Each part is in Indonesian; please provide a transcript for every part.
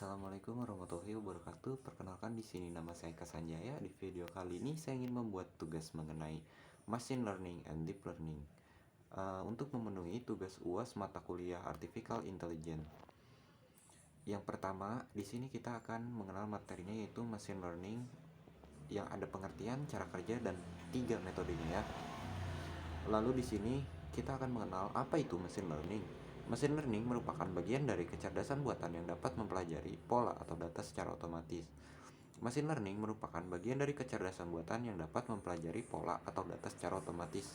Assalamualaikum warahmatullahi wabarakatuh. Perkenalkan di sini nama saya Kasanjaya. Di video kali ini saya ingin membuat tugas mengenai machine learning and deep learning. Untuk memenuhi tugas UAS mata kuliah Artificial Intelligence. Yang pertama, di sini kita akan mengenal materinya yaitu machine learning yang ada pengertian, cara kerja dan 3 metodenya ya. Lalu di sini kita akan mengenal apa itu machine learning. Machine learning merupakan bagian dari kecerdasan buatan yang dapat mempelajari pola atau data secara otomatis. Machine learning merupakan bagian dari kecerdasan buatan yang dapat mempelajari pola atau data secara otomatis.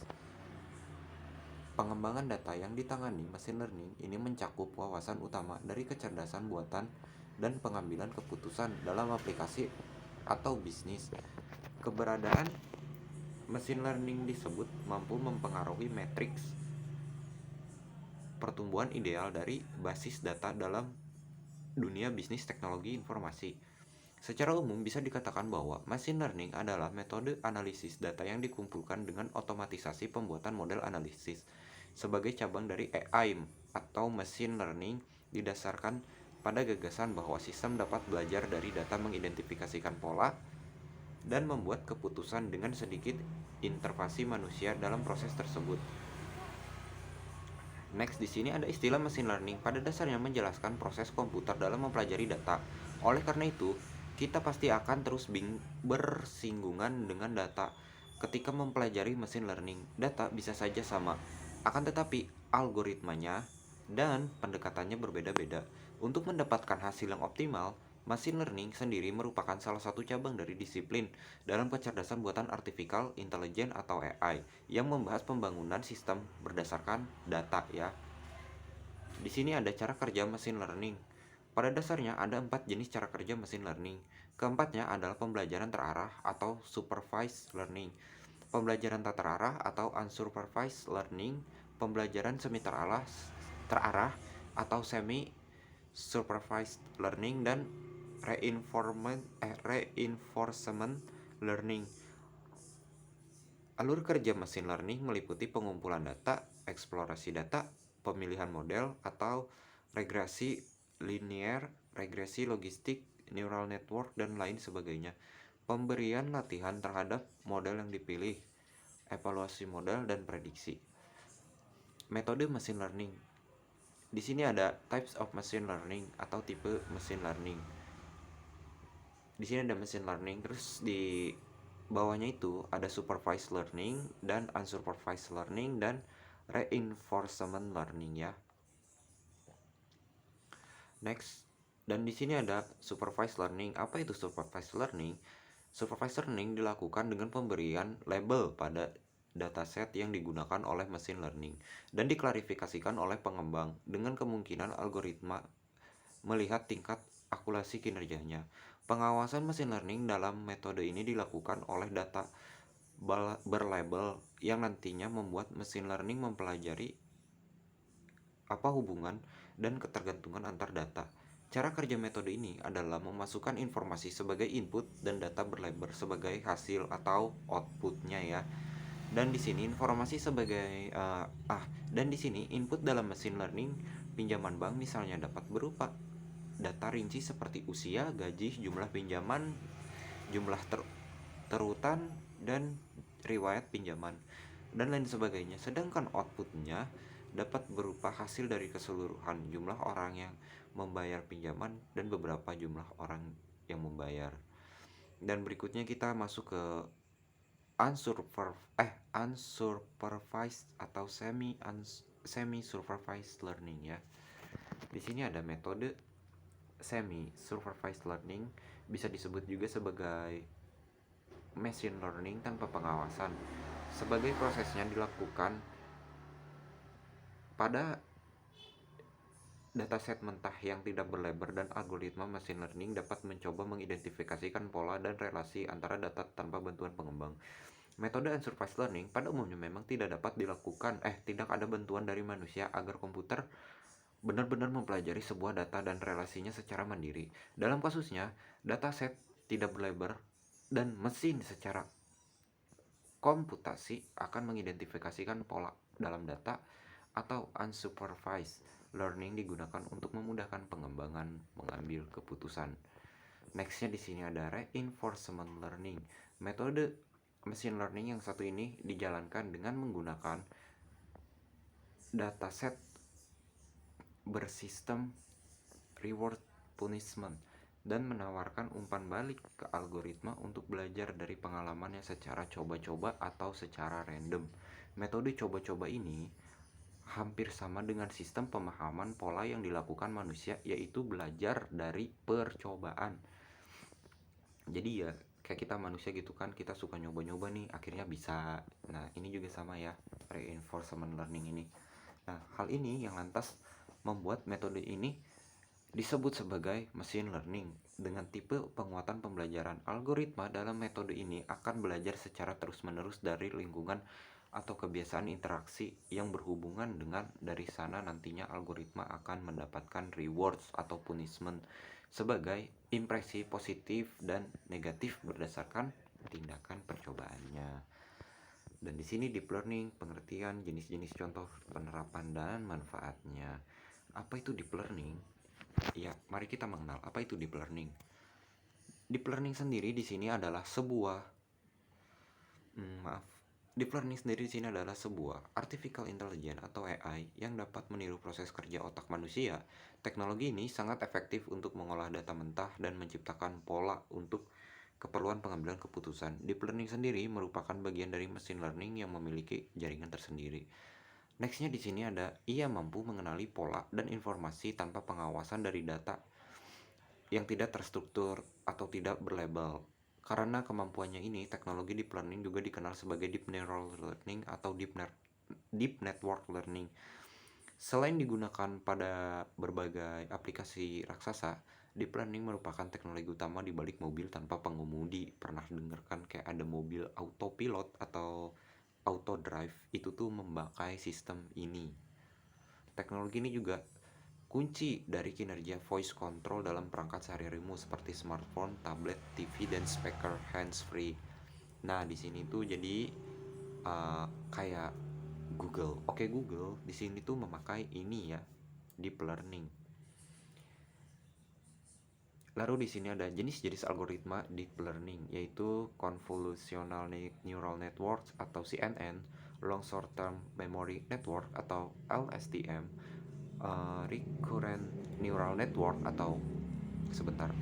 Pengembangan data yang ditangani machine learning ini mencakup wawasan utama dari kecerdasan buatan dan pengambilan keputusan dalam aplikasi atau bisnis. Keberadaan machine learning disebut mampu mempengaruhi matriks pertumbuhan ideal dari basis data dalam dunia bisnis teknologi informasi. Secara umum bisa dikatakan bahwa machine learning adalah metode analisis data yang dikumpulkan dengan otomatisasi pembuatan model analisis. Sebagai cabang dari AI atau machine learning didasarkan pada gagasan bahwa sistem dapat belajar dari data, mengidentifikasikan pola dan membuat keputusan dengan sedikit intervensi manusia dalam proses tersebut. Next, di sini ada istilah machine learning. Pada dasarnya menjelaskan proses komputer dalam mempelajari data. Oleh karena itu, kita pasti akan terus bersinggungan dengan data. Ketika mempelajari machine learning, data bisa saja sama. Akan tetapi, algoritmanya dan pendekatannya berbeda-beda. Untuk mendapatkan hasil yang optimal, machine learning sendiri merupakan salah satu cabang dari disiplin dalam kecerdasan buatan artificial intelligence atau AI yang membahas pembangunan sistem berdasarkan data ya. Di sini ada cara kerja machine learning. Pada dasarnya ada 4 jenis cara kerja machine learning. Keempatnya adalah pembelajaran terarah atau supervised learning, pembelajaran tak terarah atau unsupervised learning, pembelajaran semi terarah atau semi supervised learning, dan reinforcement learning. Alur kerja mesin learning meliputi pengumpulan data, eksplorasi data, pemilihan model atau regresi linear, regresi logistik, neural network, dan lain sebagainya. Pemberian latihan terhadap model yang dipilih, evaluasi model, dan prediksi. Metode machine learning. Di sini ada types of machine learning atau tipe machine learning. Di sini ada machine learning, terus di bawahnya itu ada supervised learning dan unsupervised learning dan reinforcement learning ya. Next, dan di sini ada supervised learning. Apa itu supervised learning? Supervised learning dilakukan dengan pemberian label pada dataset yang digunakan oleh machine learning dan diklarifikasikan oleh pengembang dengan kemungkinan algoritma melihat tingkat akurasi kinerjanya. Pengawasan machine learning dalam metode ini dilakukan oleh data berlabel yang nantinya membuat machine learning mempelajari apa hubungan dan ketergantungan antar data. Cara kerja metode ini adalah memasukkan informasi sebagai input dan data berlabel sebagai hasil atau outputnya ya. Dan di sini informasi sebagai dan di sini input dalam machine learning pinjaman bank misalnya dapat berupa data rinci seperti usia, gaji, jumlah pinjaman, jumlah terutan, dan riwayat pinjaman, dan lain sebagainya. Sedangkan outputnya dapat berupa hasil dari keseluruhan jumlah orang yang membayar pinjaman dan beberapa jumlah orang yang membayar. Dan berikutnya kita masuk ke unsupervised atau semi supervised learning ya. Di sini ada metode semi supervised learning, bisa disebut juga sebagai machine learning tanpa pengawasan. Sebagai prosesnya dilakukan pada dataset mentah yang tidak berlabel, dan algoritma machine learning dapat mencoba mengidentifikasikan pola dan relasi antara data tanpa bantuan pengembang. Metode unsupervised learning pada umumnya memang tidak ada bantuan dari manusia agar komputer benar-benar mempelajari sebuah data dan relasinya secara mandiri. Dalam kasusnya, dataset tidak berlabel dan mesin secara komputasi akan mengidentifikasikan pola dalam data atau unsupervised learning digunakan untuk memudahkan pengembangan mengambil keputusan. Nextnya di sini ada reinforcement learning. Metode machine learning yang satu ini dijalankan dengan menggunakan dataset bersistem reward punishment dan menawarkan umpan balik ke algoritma untuk belajar dari pengalamannya secara coba-coba atau secara random. Metode coba-coba ini hampir sama dengan sistem pemahaman pola yang dilakukan manusia, yaitu belajar dari percobaan. Jadi ya kayak kita manusia gitu kan, kita suka nyoba-nyoba nih, akhirnya bisa. Nah ini juga sama ya, reinforcement learning ini. Nah hal ini yang lantas membuat metode ini disebut sebagai machine learning. Dengan tipe penguatan pembelajaran, algoritma dalam metode ini akan belajar secara terus-menerus dari lingkungan atau kebiasaan interaksi yang berhubungan dengan, dari sana nantinya algoritma akan mendapatkan rewards atau punishment sebagai impresi positif dan negatif berdasarkan tindakan percobaannya. Dan di sini deep learning, pengertian, jenis-jenis contoh penerapan dan manfaatnya. Apa itu deep learning? Ya, mari kita mengenal apa itu deep learning. Deep learning sendiri di sini adalah sebuah Deep learning sendiri di sini adalah sebuah artificial intelligence atau AI yang dapat meniru proses kerja otak manusia. Teknologi ini sangat efektif untuk mengolah data mentah dan menciptakan pola untuk keperluan pengambilan keputusan. Deep learning sendiri merupakan bagian dari machine learning yang memiliki jaringan tersendiri. Nextnya di sini ada, ia mampu mengenali pola dan informasi tanpa pengawasan dari data yang tidak terstruktur atau tidak berlabel. Karena kemampuannya ini, teknologi deep learning juga dikenal sebagai deep neural learning atau deep network learning. Selain digunakan pada berbagai aplikasi raksasa, deep learning merupakan teknologi utama di balik mobil tanpa pengemudi. Pernah dengarkan kayak ada mobil autopilot atau auto drive, itu tuh memakai sistem ini. Teknologi ini juga kunci dari kinerja voice control dalam perangkat sehari-harimu seperti smartphone, tablet, TV, dan speaker hands-free. Nah, di sini tuh jadi kayak Google. Oke, Google di sini tuh memakai ini ya, deep learning. Lalu di sini ada jenis-jenis algoritma deep learning, yaitu convolutional neural networks atau CNN, long short term memory network atau LSTM, recurrent neural network atau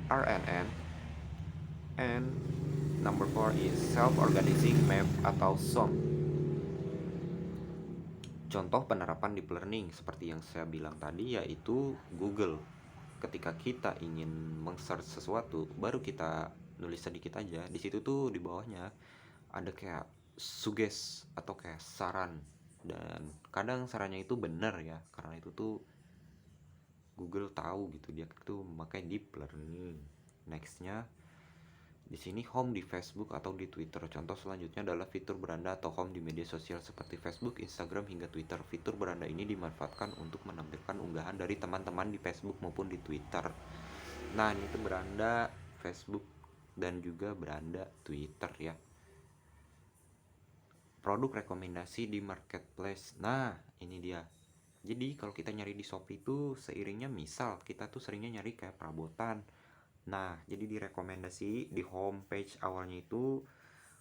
RNN, and number 4 is self-organizing map atau SOM. Contoh penerapan deep learning seperti yang saya bilang tadi yaitu Google. Ketika kita ingin meng-search sesuatu, baru kita nulis sedikit aja, di situ tuh di bawahnya ada kayak suggest atau kayak saran, dan kadang sarannya itu benar ya, karena itu tuh Google tahu gitu, dia tuh memakai deep learning. Nextnya di sini home di Facebook atau di Twitter. Contoh selanjutnya adalah fitur beranda atau home di media sosial seperti Facebook, Instagram, hingga Twitter. Fitur beranda ini dimanfaatkan untuk menampilkan unggahan dari teman-teman di Facebook maupun di Twitter. Nah, ini tuh beranda Facebook dan juga beranda Twitter ya. Produk rekomendasi di marketplace. Nah, ini dia. Jadi kalau kita nyari di Shopee itu seiringnya, misal kita tuh seringnya nyari kayak perabotan. Nah, jadi di rekomendasi di homepage awalnya itu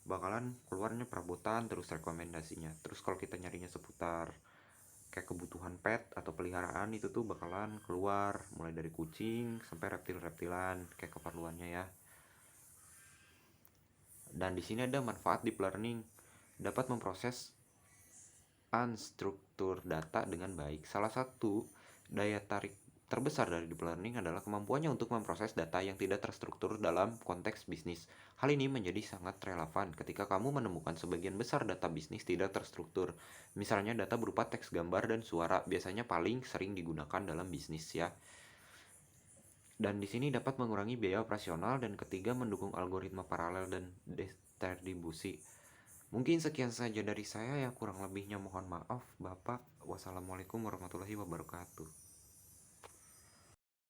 bakalan keluarnya perabotan terus rekomendasinya. Terus kalau kita nyarinya seputar kayak kebutuhan pet atau peliharaan, itu tuh bakalan keluar mulai dari kucing sampai reptil-reptilan kayak keperluannya ya. Dan di sini ada manfaat deep learning, dapat memproses unstruktur data dengan baik. Salah satu daya tarik terbesar dari deep learning adalah kemampuannya untuk memproses data yang tidak terstruktur dalam konteks bisnis. Hal ini menjadi sangat relevan ketika kamu menemukan sebagian besar data bisnis tidak terstruktur. Misalnya data berupa teks, gambar, dan suara biasanya paling sering digunakan dalam bisnis ya. Dan di sini dapat mengurangi biaya operasional, dan ketiga mendukung algoritma paralel dan distribusi. Mungkin sekian saja dari saya, yang kurang lebihnya mohon maaf Bapak. Wassalamualaikum warahmatullahi wabarakatuh.